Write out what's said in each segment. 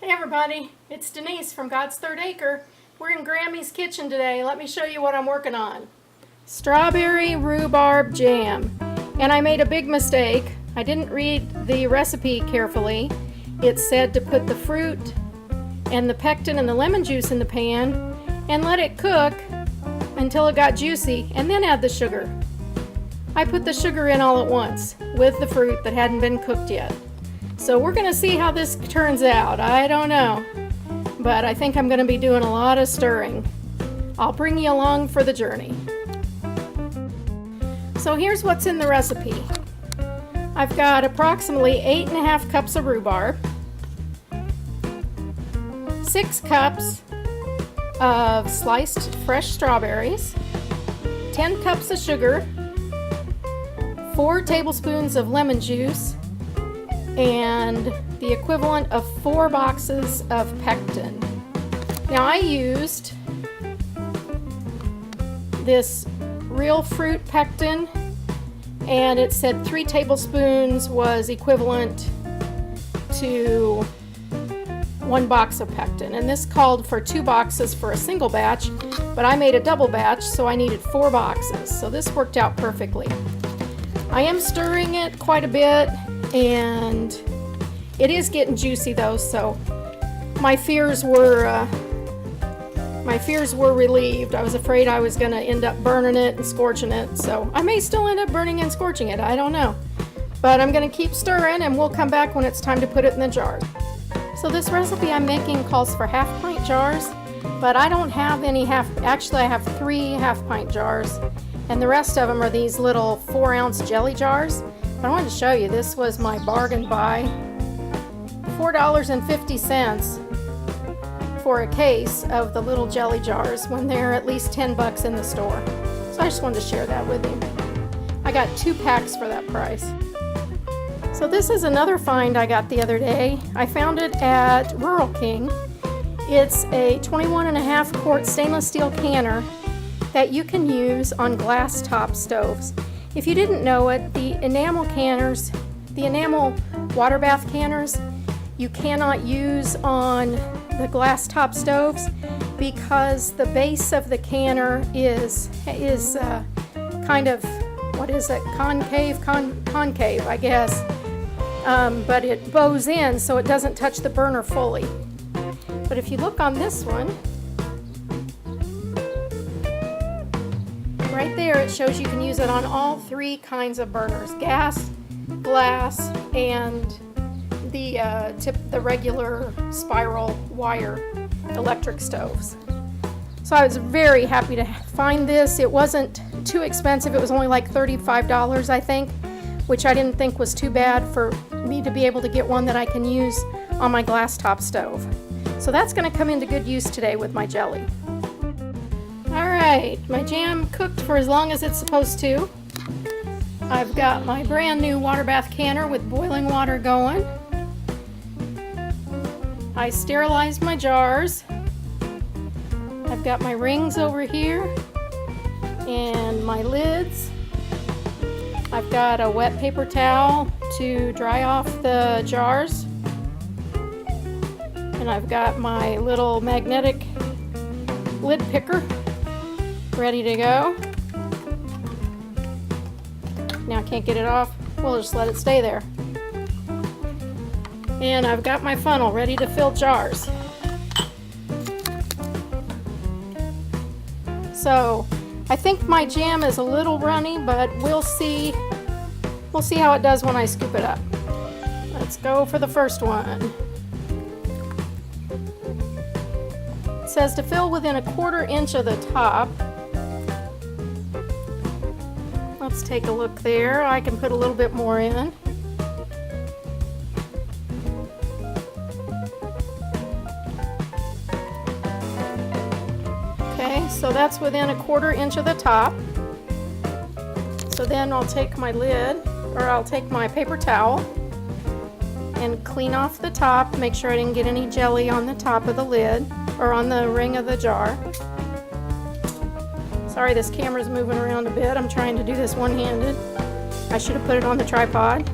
Hey everybody, it's Denise from God's Third Acre. We're in Grammy's kitchen today. Let me show you what I'm working on. Strawberry rhubarb jam. And I made a big mistake. I didn't read the recipe carefully. It said to put the fruit and the pectin and the lemon juice in the pan and let it cook until it got juicy and then add the sugar. I put the sugar in all at once with the fruit that hadn't been cooked yet. So we're going to see how this turns out. I don't know, but I think I'm going to be doing a lot of stirring. I'll bring you along for the journey. So here's what's in the recipe. I've got approximately 8.5 cups of rhubarb, 6 cups of sliced fresh strawberries, 10 cups of sugar, 4 tablespoons of lemon juice, and the equivalent of 4 boxes of pectin. Now I used this real fruit pectin, and it said 3 tablespoons was equivalent to 1 box of pectin, and this called for 2 boxes for a single batch, but I made a double batch, so I needed 4 boxes, so this worked out perfectly. I am stirring it quite a bit, and it is getting juicy though, so my fears were relieved. I was afraid I was going to end up burning it and scorching it, so I may still end up burning and scorching it, I don't know. But I'm going to keep stirring, and we'll come back when it's time to put it in the jars. So this recipe I'm making calls for half-pint jars, but I don't have any actually I have 3 half-pint jars, and the rest of them are these little 4-ounce jelly jars. I wanted to show you, this was my bargain buy, $4.50 for a case of the little jelly jars when they're at least 10 bucks in the store. So I just wanted to share that with you. I got 2 packs for that price. So this is another find I got the other day. I found it at Rural King. It's a 21.5 quart stainless steel canner that you can use on glass top stoves. If you didn't know it, the enamel canners, the enamel water bath canners, you cannot use on the glass top stoves because the base of the canner is kind of, what is it, concave, I guess. But it bows in so it doesn't touch the burner fully. But if you look on this one, right there it shows you can use it on all 3 kinds of burners: gas, glass, and the regular spiral wire electric stoves. So I was very happy to find this. It wasn't too expensive. It was only like $35, I think, which I didn't think was too bad for me to be able to get one that I can use on my glass top stove. So that's going to come into good use today with my jelly. Alright, my jam cooked for as long as it's supposed to. I've got my brand new water bath canner with boiling water going. I sterilized my jars. I've got my rings over here and my lids. I've got a wet paper towel to dry off the jars. And I've got my little magnetic lid picker ready to go. Now I can't get it off. We'll just let it stay there. And I've got my funnel ready to fill jars. So I think my jam is a little runny, but we'll see how it does when I scoop it up. Let's go for the first one. It says to fill within a 1/4 inch of the top. Let's take a look there. I can put a little bit more in. Okay, so that's within a 1/4 inch of the top. So then I'll take my lid, or I'll take my paper towel and clean off the top, make sure I didn't get any jelly on the top of the lid or on the ring of the jar. Sorry, this camera's moving around a bit. I'm trying to do this one-handed. I should have put it on the tripod.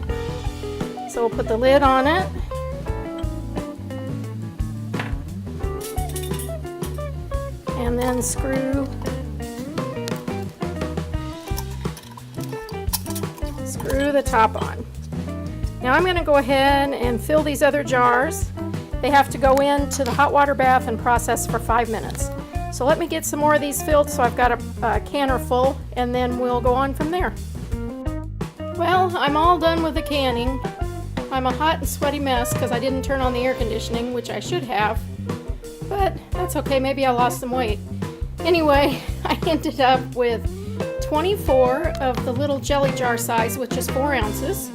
So we'll put the lid on it. and then screw the top on. Now I'm going to go ahead and fill these other jars. They have to go into the hot water bath and process for 5 minutes. So let me get some more of these filled so I've got a canner full, and then we'll go on from there. Well, I'm all done with the canning. I'm a hot and sweaty mess because I didn't turn on the air conditioning, which I should have. But that's okay, maybe I lost some weight. Anyway, I ended up with 24 of the little jelly jar size, which is 4 ounces.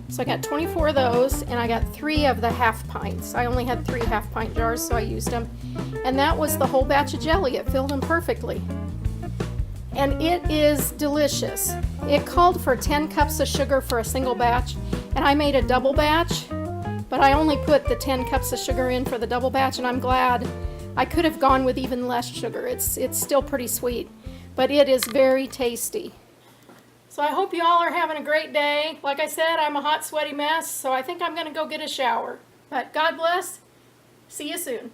So I got 24 of those, and I got 3 of the half pints. I only had 3 half pint jars, so I used them. And that was the whole batch of jelly. It filled them perfectly. And it is delicious. It called for 10 cups of sugar for a single batch, and I made a double batch, but I only put the 10 cups of sugar in for the double batch, and I'm glad. I could have gone with even less sugar. It's still pretty sweet, but it is very tasty. So I hope you all are having a great day. Like I said, I'm a hot, sweaty mess, so I think I'm going to go get a shower. But God bless. See you soon.